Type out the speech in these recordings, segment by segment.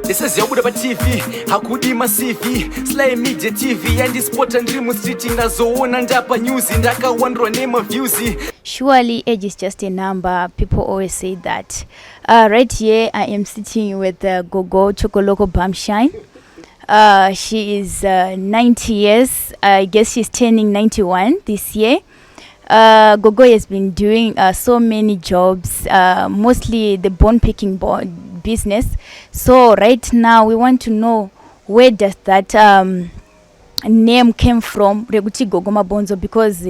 This is Yobuda TV, Hakudima CV, SlyMedia TV, and this sport and dream street in the zone and up news in Daka one name of views. Surely age is just a number. People always say that. Right here I am sitting with Gogo Chocoloko Bamshine. She is 90 years. I guess she's turning 91 this year. Gogo has been doing so many jobs, mostly the bone picking business. So right now we want to know where does that name came from, Reguti Gogo Mabonzo, because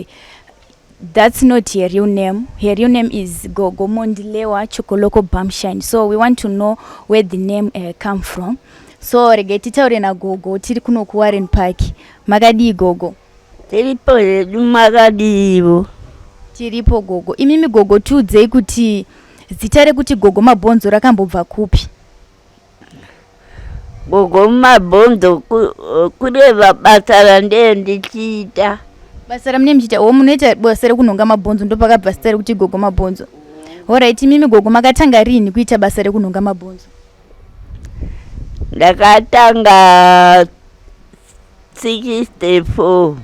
that's not her real name. Her real name is Gogo Mondilewa Chocoloko Bamshine. So we want to know where the name come from. So regetita urena Gogo tiri kuno ku Warren Park. Magadi Gogo. Tiripo magadibo. Tiripo Gogo. Imimi Gogo tudze kuti zita rekuti Gogo Mabonzo rakambobva kupi? Gogo Mabonzo kureva basa rande ndichita. Basa ramune mchita munoita basa rekunonga mabonzo ndo pakabva zita rekuti Gogo Mabonzo. Alright, imimi Gogo makatanga rini kuita basa rekunonga mabonzo? Ndakatanga 64.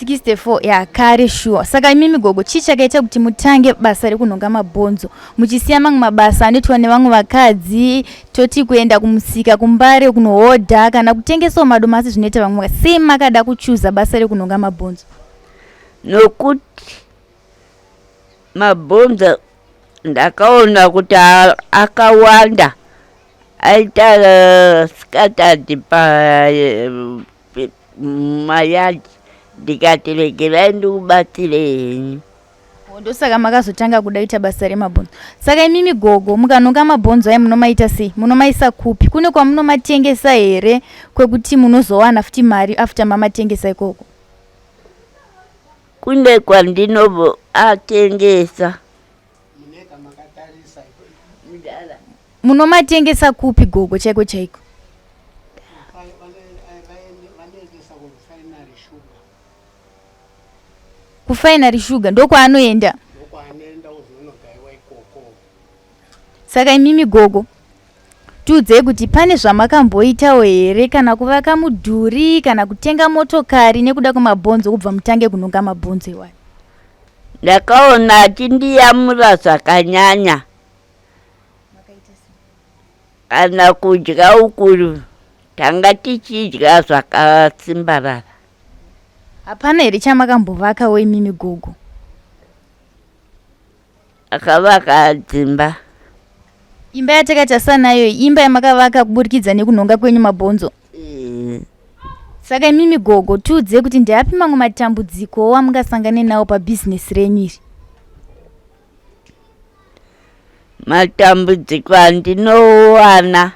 64 ya kare sure. Saka imimi Gogo chichakaita kuti mutange basa rekunonga mabonzo. Muchisiya mamwe mabasa anotwa nevamwe vakadzi, toti kuenda kumusika kumbare kunohodha kana kutengesa madomasi zvinoita vamwe. Sei makada kuchuza basa rekunonga mabonzo? Nokuti mabonzo ndakaona kuti akawanda. Aita scattered pa mayadi ndikatilegera ndikubatsire. Ndosaka makazotanga kudaita basa remabonzo. Saka imimi Gogo mukanonga mabonzo aya munomaita sei? Munomaisa kupi? Kune kwa munomatengesa here kwekuti munozowana futi mari after mamatengesa ikoko? Kune kwa ndinobo atengesa. Munomatengesa kupi Gogo chaiko chaiko? Kufinary sugar ndoko anoenda. Saka imimi Gogo tudze kuti pane zvamakamboitawo here kana kuvaka mudhuri kana kutenga motokari nekuda kwamabonzo kubva mutange kunonga mabonzo iwayo? Ndakaona chindiyamura zvakanyanya. Kana kudya ukuru tanga tichidya zvakasimbarara. Hapana here chamakambovakawo imimi Gogo? Akavaka dzimba. Imba yatakachasa nayo imba yamakavaka kuburikidza nekunonga kwenyu mabonzo? Saka imimi Gogo tudze kuti ndiapi mamwe matambudziko wamungasangane nawo pabusiness renyu iri? Matambudziko andinowana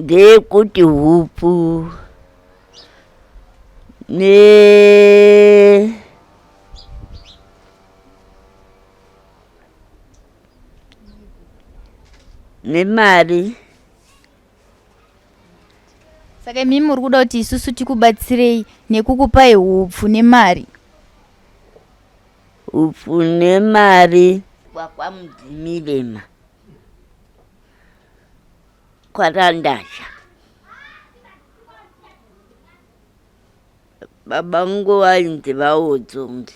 ndekuti hupu nemari. Saka mimi muri kuda kuti isusu tikubatsirei nekukupai hupfu nemari? Hupfu nemari kwamudzimirema kwarandasha. Baba vangu vainzi vaodzongi.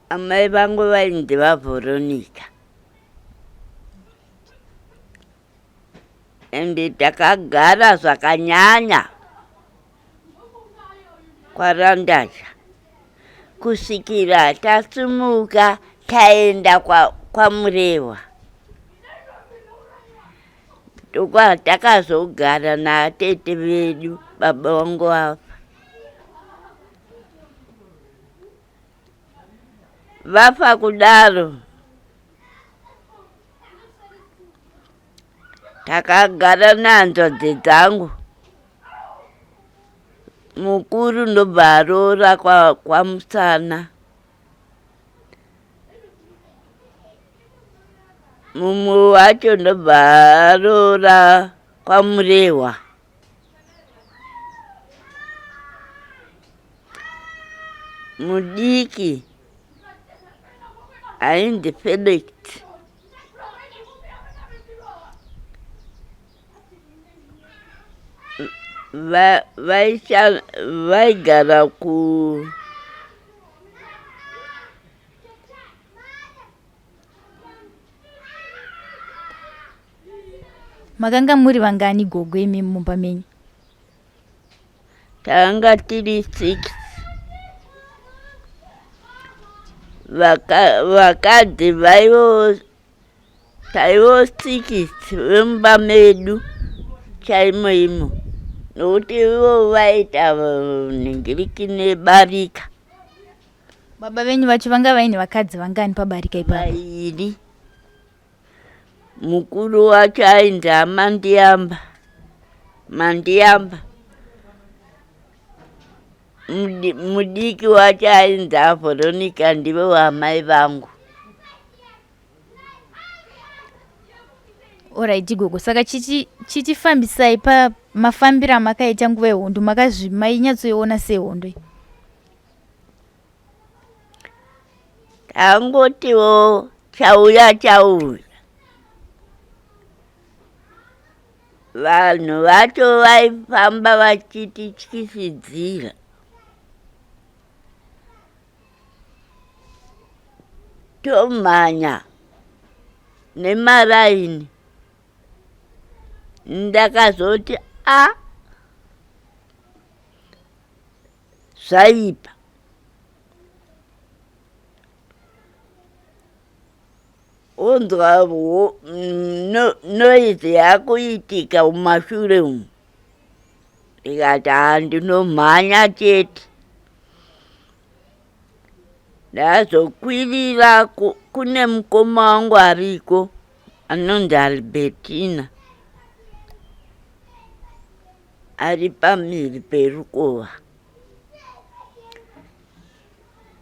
Amai vangu vainzi vaVeronica. Ende takagara zvakanyanya kwarandasha kusvikira tasumuka taenda kwaMurewa. Ndokwa takazogara natete vedu baba vangu vafa. Vafa kudaro takagara nanzodzi dzangu. Mukuru ndobva aroora kwaMusana. Mumwe wacho ndobva aroora kwaMurewa. Mudiki aindifelect vaigara Makanga muri vangani Gogo imi mumba menyu? tanga tiri 6 vakadzi taivo 6 vemba medu chaimo imo nokuti ivo vaita ningiriki nebarika. Baba venyu vacho vanga vaine vakadzi vangani pabarika ipapo? Vairi. Mukuru wacho ainzi Mandiyamba. Mudiki wacho ainzi Veronica, ndivo vamai vangu. Alright Gogo, saka chitifambisai mafambiro amakaita nguva yehondo, mainyatsoiona sehondo? Tangotiwo chauya. Vanhu vacho vaifamba vachitityisidzira. Tomhanya nemaraini. Ndakazoti zvaipa. Unzwa noise yakuitika mumashure umu. Ndikati ndinomhanya chete. Ndazokwirira kune mukoma wangu ariko anonzi Albertina. Ari pamhiri perukova.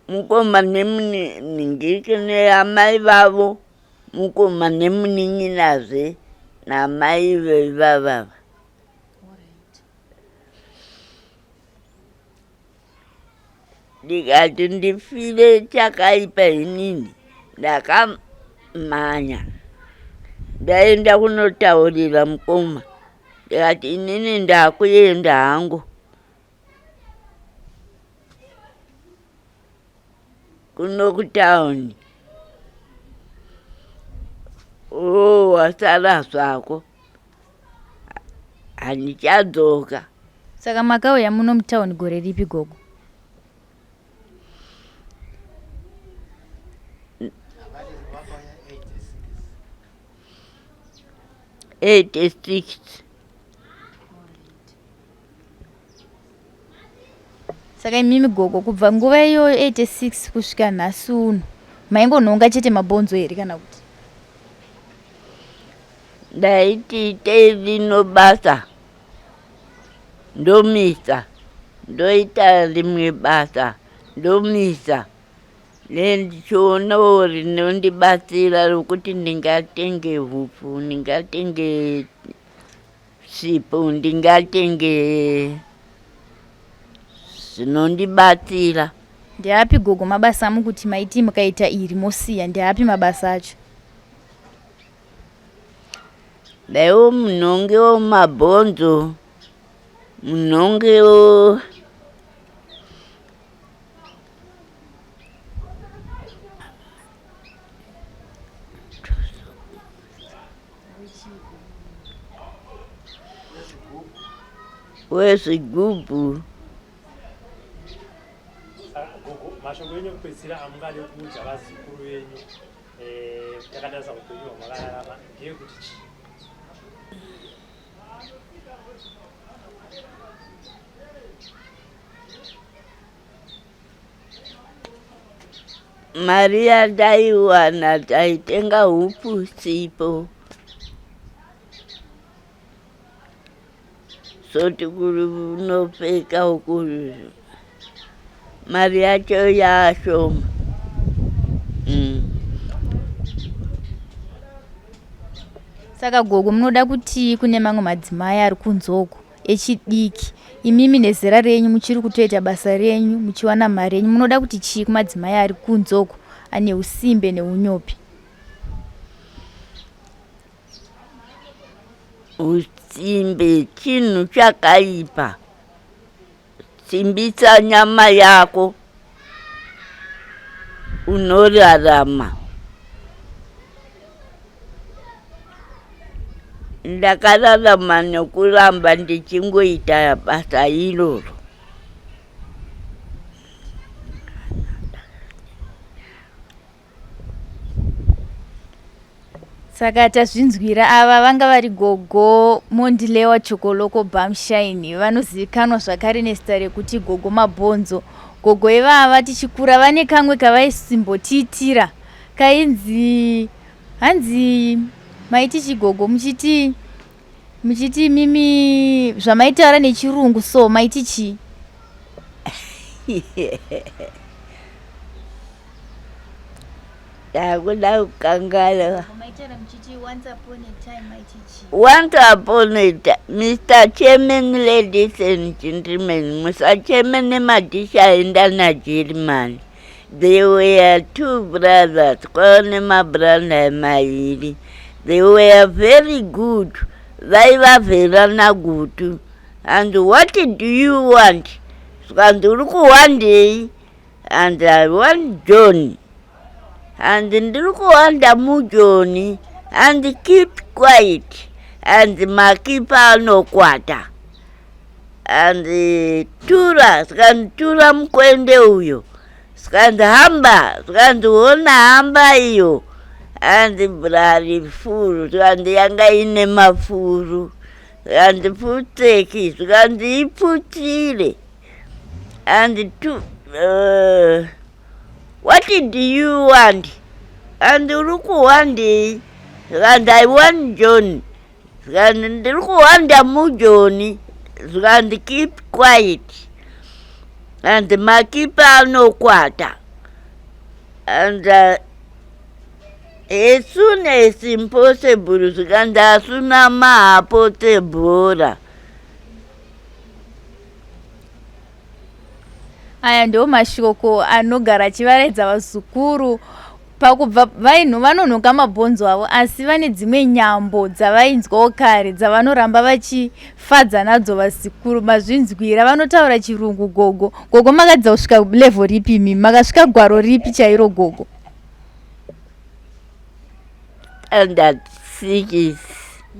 Mukoma nemuningiriki neamai vavo. Mukoma nemunin'inazve namai vevavava. Ndikati ndifire chakaipa inini. Ndakamhanya. Ndaenda kunotaurira mukoma. Ndikati inini ndakuenda hangu. Kuno kutauni. Wasara zvako. Handichadzoka. Saka makauya muno mutauni gore ripi Gogo? Saka imimi Gogo kubva nguva iyo 86 kusvika nhasi uno maingonhonga chete mabonzo here kana kuti? Ndaiti rino basa ndomisa, ndoita rimwe basa ndomisa, nendichionawo rinondibatsira rokuti ndingatenge hupfu, ndingatenge svipo, ndingatenge zvinondibatsira. Ndeapi Gogo mabasa amukuti maiti mukaita iri mosiya? Ndeapi mabasa acho? Daiwo munhonge womabonzo, munhonge wo wezvigubhu. Mashoko enyu kupedzisira amungade kuudza vazukuru venyu yakatarisa upenyu hwamakararama ngeyekuti chii? Mari yataiwana taitenga hupfu, sipo, zoti kunopfeka uku mari yacho yaashoma. Saka Gogo munoda kuti kune mamwe madzimai ari kunzoko echidiki, imimi nezera renyu muchiri kutoita basa renyu muchiwana mari yenyu, munoda kuti chii kumadzimai ari kunzoko ane usimbe neunyopi. Usimbe chinhu chakaipa. Simbisa nyama yako unorarama. Ndakararama nokuramba ndichingoita basa iroro. Saka tazvinzwira ava vanga vari Gogo Mondilewa Chokoloko Bamshine, vanozivikanwa zvakare nezita rekuti Gogo Mabonzo. Gogo ivava tichikura vane kamwe kavaisimbotitira kainzi hanzi maiti chigogo muchiti mimi zvamaitaura nechirungu, so maiti chi? Ndakuda kukangala. Maitaura muchiti once upon a time maiti chi? Once upon a time, Mr. Chairman, ladies and gentlemen, Mr. Chairman Madisha and German. They were two brothers, my brother Mairi. They were very good. They were very good. And what do you want? One day, and I want Johnny. And one Johnny, and keep quiet. And makipa no kwata. And tura mkwende uyo. Skandahamba, skanduona hamba iyo. And brari furu, and yanga ine mafuru. And puteki, and iputile. And what do you want? And uruku one day, and I want John. And uruku one Johnny, and keep quiet. And makipa no kwata. And as soon as impossible, and as soon as ma apote bora. Aya ndo mashoko anogara achivaredza vazukuru pakubva vainhu vanonhoka mabhonzo avo, asi vane dzimwe nyambo dzavainzwawo kare dzavanoramba vachifadza nadzo vazukuru. Mazvinzwira vanotaura chirungu. Gogo makadza kusvika level ripi imi? Makasvika gwaro ripi chairo Gogo? Standard 6.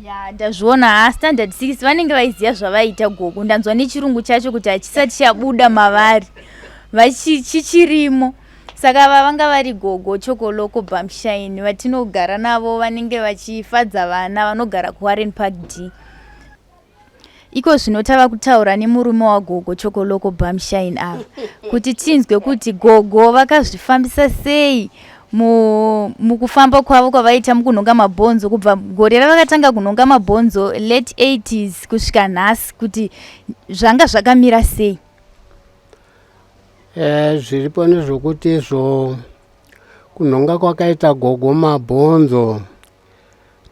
Ya ndazviona standard 6 vanenge vaiziva zvavaita Gogo. Ndanzwa nechirungu chacho kuti hachisati chabuda mavari vachichirimo. Saka vanga vari Gogo Chokoloko Bamshine vatinogara navo, vanenge vachifadza vana vanogara kuWarren Park D. Iko zvino tava kutaura nemurume waGogo Chokoloko Bamshine ava kuti tinzwe kuti Gogo vakazvifambisa sei mukufamba kwavo kwavaita mukunhonga mabhonzo kubva gore ravakatanga kunhonga mabhonzo late 80s kusvika nhasi, kuti zvanga zvakamira sei? Zviripo nezvokuti izvo kunhonga kwakaita Gogo mabhonzo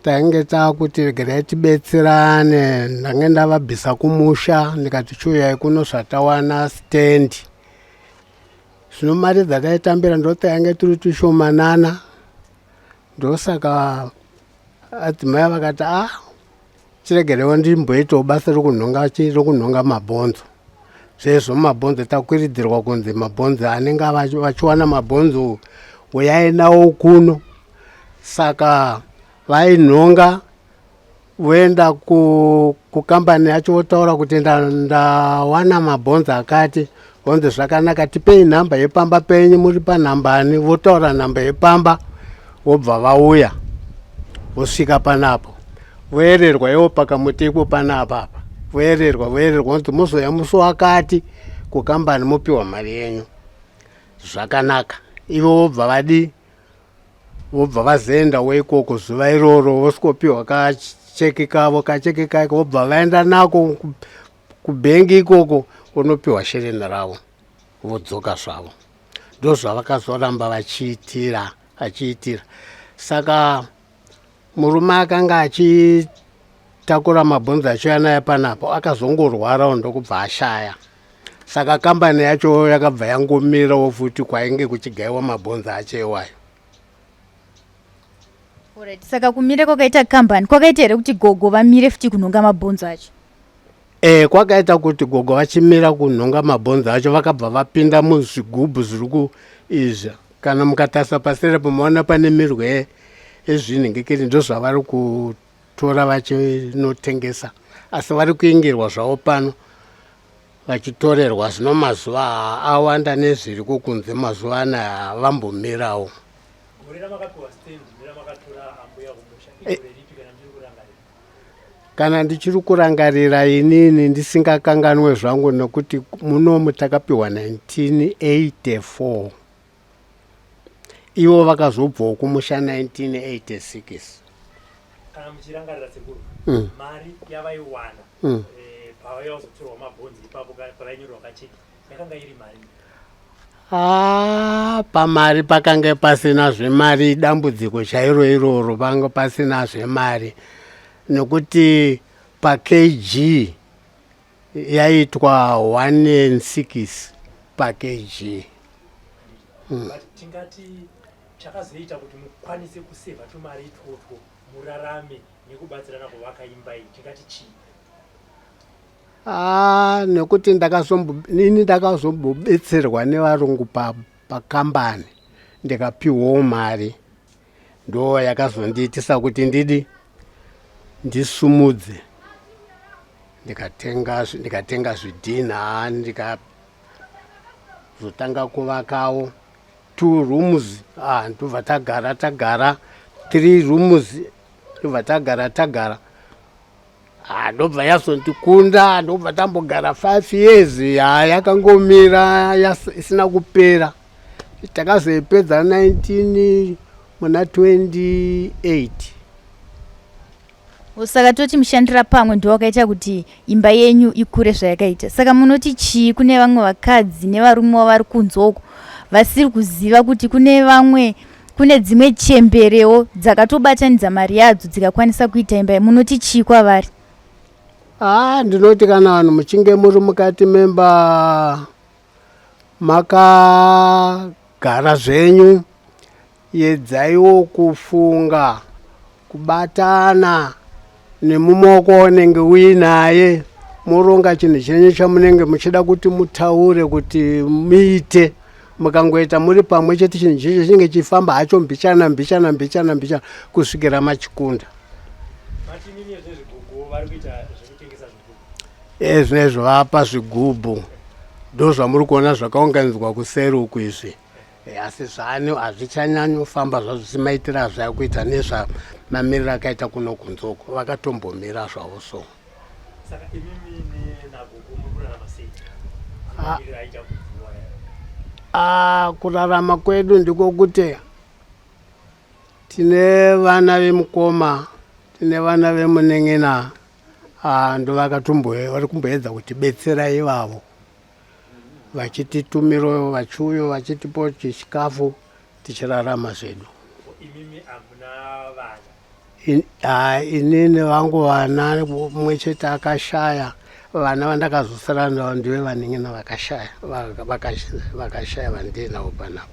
tainge takuti regerai tibetserane. Ndange ndavabvisa kumusha ndikati chiuyai kuno zvatawana stand. Zvino mari dzataitambira ndo tainge turi tushomanana. Ndosaka adzimai vakati chiregerewo ndimboitawo basa rokunhonga mabhonzo. Zvezvo mabhonzo takwiridzirwa kunzi mabhonzo anenge vachiwana mabhonzo uyai nawo kuno. Saka vainhonga voenda kukambani yacho votaura kuti ndawana mabhonzo akati. Vonzi zvakanaka, tipei nhamba yepamba penyu, muri panhambani. Votaura nhamba yepamba, vobva vauya vosvika panapo, voererwa iwo pakamutepo panapa. Voererwa vonzi muzoya musi wakati kukambani mupiwa mari yenyu. Zvakanaka. Ivo vobva vazoendawo ikoko zuva iroro vosikopiwa kacheki kavo vobva vaenda nako kubhengi ikoko vonopiwa shereni ravo vodzoka zvavo. Ndo zvavakazoramba vachiitira. Saka murume akanga achitakura mabhonzo achiuya naye panapo akazongorwarawo ndokubva ashaya. saka kambani yacho yakabva yangomirawo futi kwainge kuchigaiwa mabhonzo acho iwayo. Alright, saka kumira kwakaita kambani kwakaita here kuti Gogo vamire futi kunhonga mabhonzo acho? Kwakaita kuti Gogo vachimira kunhonga mabhonzo acho vakabva vapinda muzvigubhu zviri kuizva. Kana mukatarisa pasere mumaona pane mirwe ezvinhingikiri ndozvavari kutora vachinotengesa, asi vari kuingirwa zvavo pano vachitorerwa. Zvino mazuva awanda nezviri kukunze mazuva anaya vambomirawo. Kana ndichiri kurangarira inini ndisingakanganwe zvangu nokuti munomu takapiwa 1984, ivo vakazobvawo kumusha 1986. Kana muchirangarira sekuru mari yavaiwana pavaizotorwa mabhonzo ipapo pavainyorwa kacheki yakanga iri mari? Pamari pakanga pasina zvemari, dambudziko chairo iroro, panga pasina zvemari nokuti pakg yaitwa 1.6 pakg. Tingati chakazoita kuti mukwanise kusevha tumari itwotwo murarame nekubatsirana kuvaka imba iyi, tingati chii? Nekuti nini ndakazombobetserwa nevarungu pakambani ndikapiwawo mari, ndo yakazondiitisa kuti ndisumudze, ndikatenga zvidhina, ndikazotanga kuvakawo 2 rooms, ndobva tagara 3 rooms, ndobva tagara. Ndobva yazondikunda, ndobva tambogara 5 years yakangomira isina kupera. Takazoipedza muna 28. Saka toti mushandira pamwe ndo wakaita kuti imba yenyu ikure zvayakaita. Saka munoti chii kune vamwe vakadzi nevarume vari kunzoko vasiri kuziva kuti kune dzimwe chemberewo dzakatobatanidza mari yadzo dzikakwanisa kuita imba? Munoti chii kwavari? Ndinoti kana vanhu muchinge muri mukati memba makagara zvenyu, edzaiwo kufunga kubatana nemumaoko wanenge uinaye, muronga chinhu chenyu chamunenge muchida kuti mutaure kuti muite. Mukangoita muri pamwe chete chinhu checho chinenge chifamba hacho mbichana kusvikira machikunda. Zvinezvo vapa zvigubhu ndo zvamuri kuona zvakaunganidzwa kuseri uku izvi, asi zvano hazvichanyanyofamba zvazvisimaitira zvakuita nezvamamiriro akaita kuno kunzoko, vakatombomira zvavo so. Saka imimi naGogo murarama sei? Kurarama kwedu ndiko kuti tine vana vemukoma, tine vana vemunen'ena, ndo vari kumboedza kutibetsera ivavo, vachititumiro vachiuyo vachitipo chikafu tichirarama zvedu. Imimi hamuna vana? Inini vangu vana mumwe chete akashaya. Vana vandakazosara navo ndive vanen'ena vakashaya vandinawo panapo.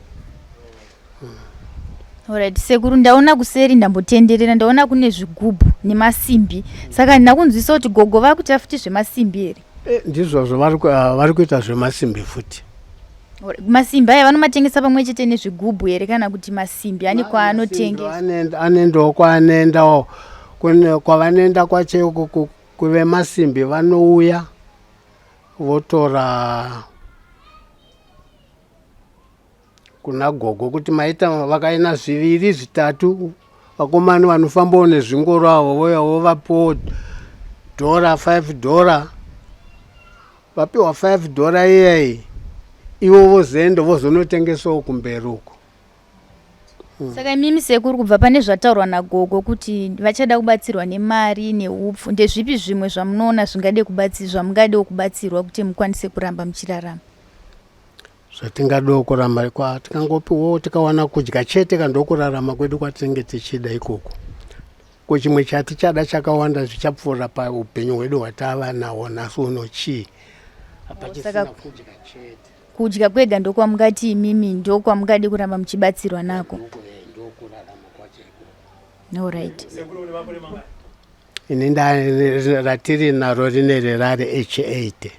Alright, sekuru ndaona kuseri ndambotenderera ndaona kune zvigubhu nemasimbi. Saka ndakunzwisa kuti Gogo vakuita futi zvemasimbi here? Ndizvozvo vari kuita zvemasimbi futi. Masimbi aya vanomatengesa pamwe chete nezvigubhu here kana kuti masimbi ane kwaanotengesa? Anoendawo kwaanoendawo, kwavanoenda kwacho kuve masimbi vanouya votora kuna Gogo kuti maita vakaina 2 3 vakomani vanofambawo nezvingoro avo voya vovapo $5, vapiwa $5 iyayi, ivo vozoenda vozonotengesawo kumberi uko. Saka imimi sekuru kubva pane zvataurwa naGogo kuti vachada kubatsirwa nemari neupfu, ndezvipi zvimwe zvamunoona zvamungadewo kubatsirwa kuti mukwanise kuramba muchirarama? Zvatingadewo kuramba tikangopiwawo tikawana kudya chete kandokurarama kwedu kwatinenge tichida ikoko. Kuchimwe chatichada chakawanda zvichapfuura paupenyu hwedu hwatava nawo naso uno chii. hapachisina kudya chete. Kudya kwega ndokwamungati imimi ndokwamungadi kuramba muchibatsirwa nako. Ndokurarama kwacheko. No right. Sekuru uri makore mangani? Ini ratiri naro rinere rari H8.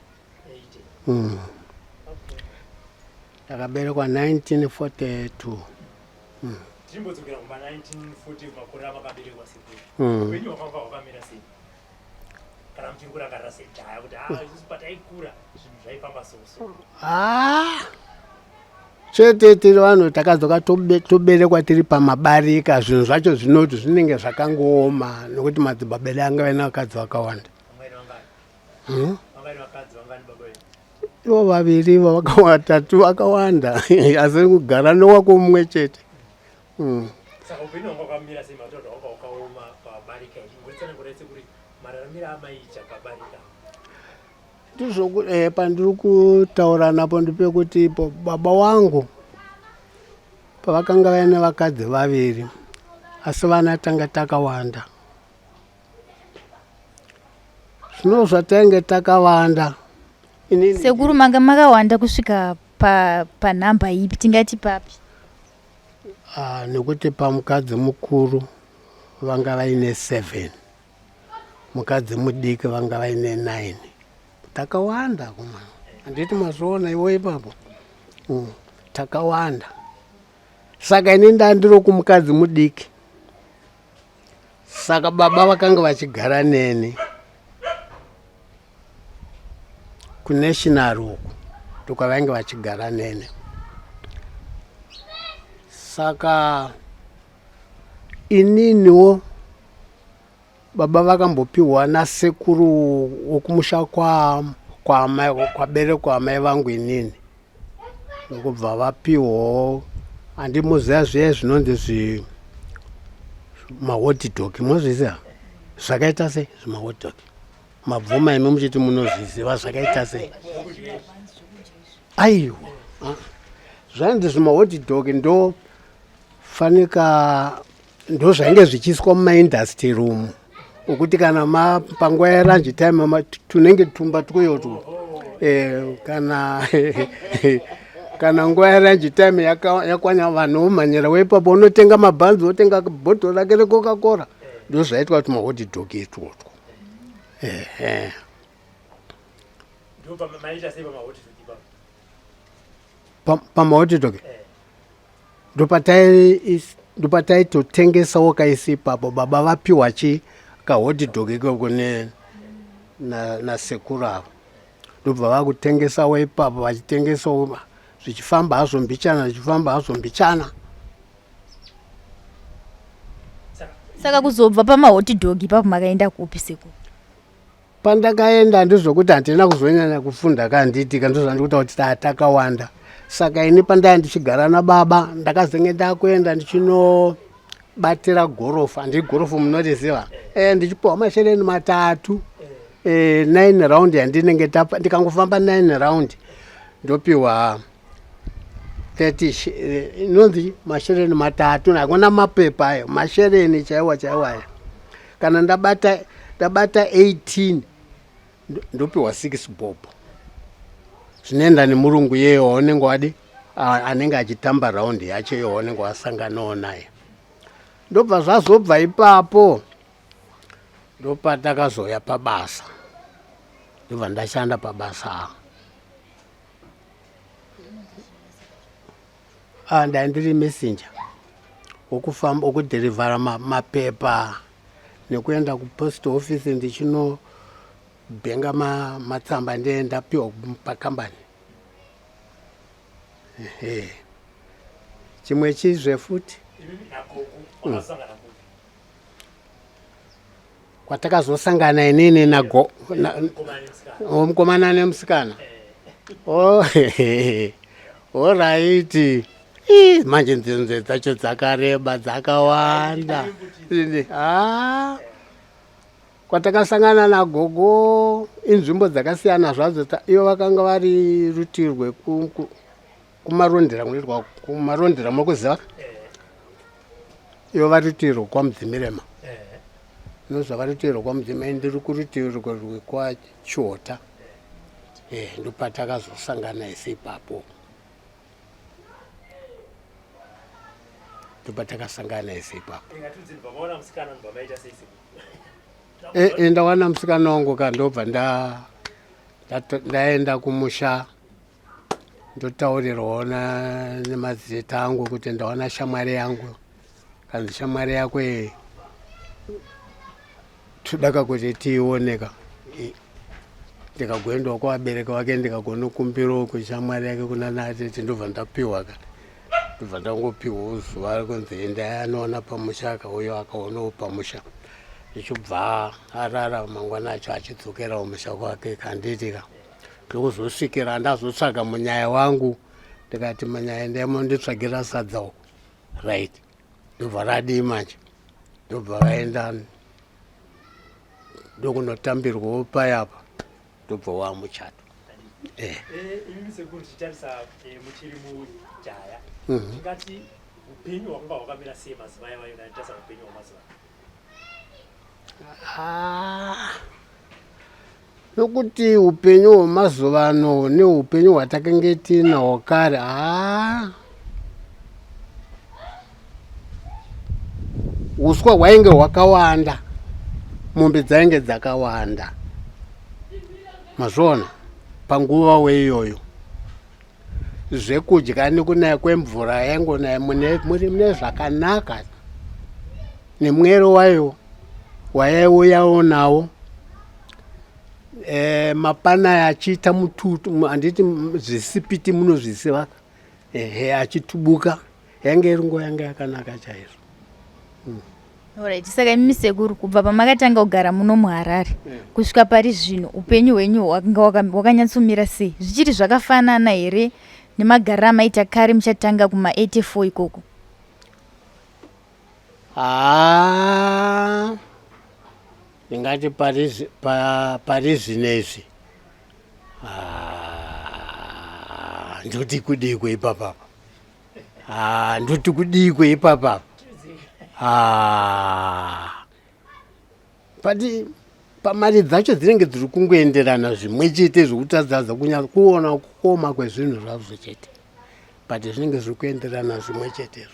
Ndakaberekwa 1942. Timbodzokera kuma 1940 makore amakaberekwa sekuru. Upenyu hwakwanga hwakamira sei? Kana muchingorangara sejaya kuti isusu pataikura zvinhu zvaifamba soso. Chete tiri vanhu takadzoka toberekwa tiri pamabarika, zvinhu zvacho zvinoti zvinenge zvakangooma nokuti madzibaba edu anga vaina vakadzi vakawanda. Vangani vakadzi vangani baba vedu? Ivo vaviri vatatu vakawanda asi kugara nowako mumwe chete. Saka upenyu hwanga hwakamira sei matoto hwanga hwakaoma pabarika izvi? Ngotsanangurai sekuri mararamiro amaicha pabarika. Ndizvo pandiri kutaura napo ndepekuti baba vangu pavakanga vaine vakadzi vaviri asi vana tanga takawanda. Zvino zvatainge takawanda Sekuru manga makawanda kusvika panhamba ipi tingati papi? Nekuti pamukadzi mukuru vanga vaine 7, mukadzi mudiki vanga vaine 9. Takawanda kuma. Handiti mazviona ivo ipapo. Takawanda. Saka ini ndandiro kumukadzi mudiki. Saka baba vakanga vachigara neni kunational uku ndokwavange vachigara nene. Saka ininiwo baba vakambopiwa nasekuru wokumusha kwaberekwa amai vangu inini. Ndokubva vapiwawo handimuziva zviya zvinonzi mahotdog, mozviziva zvakaita sei zvimahotdog? Mabvuma imi muchiti munozviziva zvakaita sei? Aiwa, zvanzi zvimahotdog ndo zvainge zvichiiswa mumaindastry umu ukuti kana panguva yeranji time tunenge tumba twoyoto kana nguva yeranji time yakwanya vanhu vomhanyira weipapo unotenga mabhanzi, wotenga bhotoro rake recoca-cola. Ndo zvaitwa kuti mahotdog itwotwo. Pamahotdog ndopataitotengesawo kaisi ipapo. Baba vapiwa kahotdog ikoko nasekuru avo. Ndobva vakutengesawo ipapo vachitengesawo zvichifamba hazvo mbichana. Saka kuzobva pamahotdog ipapo makaenda kupi sekuru? Pandakaenda ndizvokuti handina kuzonyanya kufunda kanditi kandozvandikuta kuti takawanda. Saka ini pandaya ndichigara nababa ndakazenge ndakuenda ndichinobatira gorofu. Handi gorofu munoriziva? Ndichipiwa mashereni 3, 9 round yandinenge ndikangofamba 9 round ndopiwa 30 inonzi mashereni 3. Hakuna mapepa ayo, mashereni chaiwa aya. Kana ndabata 18 ndopiwa 6 bob. Zvinoenda nemurungu yeyo waunenge wadi anenge achitamba raundi yacho iyo waunenge wasanganawo naye. Ndobva zvazobva ipapo ndopatakazoya pabasa. Ndobva ndashanda pabasa. Ndandiri messenger wokufamba wokudherivhara mapepa nekuenda kupost office ndichinobhenga matsamba ndapiwa pakambani. Chimwe chizve futi kwatakazosangana inini mukomana nemusikana. Alright. Manje nzenzwe dzacho dzakareba dzakawanda. Kwatakasangana naGogo inzvimbo dzakasiyana zvadzo. Ivo vakanga vari rutirwe kumarondera kunoitwa kumarondera mukuziva. Ivo vari rutirwe kwaMudzimirema. Nozva vari rutirwe kwaMudzimirema ndiri kurutirirwe kwaChota. ndopatakazosangana isi ipapo. Ndopatakasangana isi ipapo. Ingatudzini pamaona musikana ndobva maita seisi. Ndawana musikana wangu kandobva ndaenda kumusha ndotaurirwawo nemadzita angu kuti ndawana shamwari yangu, kanzi shamwari yakwe tudaka kuti tiioneka. Ndikagoendawo kuvabereki vake ndikagona kukumbirawo kushamwari yake kuna natete ndobva ndapiwa ka ndobva ndangopiwawo zuva kunzi endai anoona pamusha, akauya akaonawo pamusha. Ichibva arara mangwana acho achidzokerawo musha kwake kanditi ka ndokuzosvikira ndazotsvaga munyaya wangu ndikati munyaya ndaimonditsvagira sadzawo right. Ndobva radii manje ndobva vaenda ndokunotambirwawo payapa ndobva wamuchato. Imi sekuru tichitarisa muchiri mujaya tingati upenyu hwakanga hwakamira sei mazuva aya tarisa upenyu hwamazuva? Nokuti upenyu hwemazuva ano neupenyu hwatakenge tinahwo kare, uswa hwainge hwakawanda, mombe dzainge dzakawanda, mazvona panguva weiyoyo. Zvekudya nekunaya kwemvura yaingonaya mune zvakanaka, nemwero wayo wayaiuyawo nawo. Mapana achiita mututu, handiti zvisipiti munozvisiva, achitubuka, yange iri nguva yange yakanaka chaizvo. Alright, saka imi sekuru kubva pamakatanga kugara muno muHarare kusvika pari zvino upenyu hwenyu hwakanyatsomira sei? Zvichiri zvakafanana here nemagariro amaita kare muchatanga kuma84 ikoko? Ndingati pari zvinezvi ndoti kudikwe ipapapa, ndoti kudikwe ipapapa. Pati pamari dzacho dzinenge dziri kungoenderana zvimwe chete zvokutadzaza kunyanya kuona kukoma kwezvinhu zvazvo chete, pati zvinenge zviri kuenderana zvimwe chetezvo.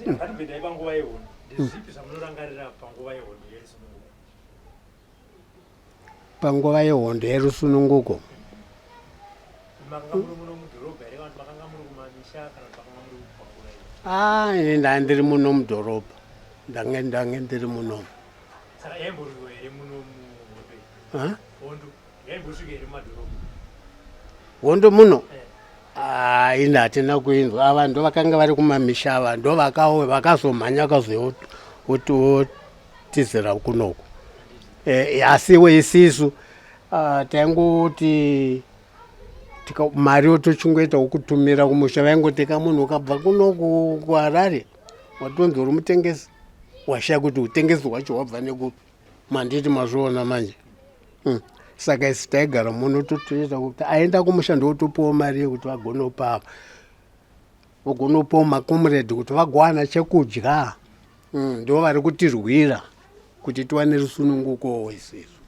Tingatipindai panguva yehondo, ndezvipi zvamunorangarira panguva yehondo yerusununguko? Panguva yehondo yerusununguko makanga muri muno mudhorobha here kana makanga muri kumamisha kana makanga muri pakura here? ini ndandiri muno mudhorobha, ndange ndiri muno. Saka yaimboriwo here muno muhondo? Hondo yaimbosvika here mumadhorobha? Hondo muno ini hatina kuinzwa. Ava ndo vakanga vari kumamisha, ava ndo vakazomhanya vakazotizira kunoku. Asiwe isisu taingoti mari yotochungoitawo kutumira kumusha, vaingoteka munhu ukabva kunoku kuHarare watonzi uri mutengesi, washaya kuti utengesi hwacho wabva nekupi, manditi mazviona manje. Saka isi taigara muno totoita kuti aenda kumushando wotopiwa mari yekuti vagonopa makomuredi kuti vagowana chekudya. Ndo vari kutirwira kuti tiwane rusununguko isisu.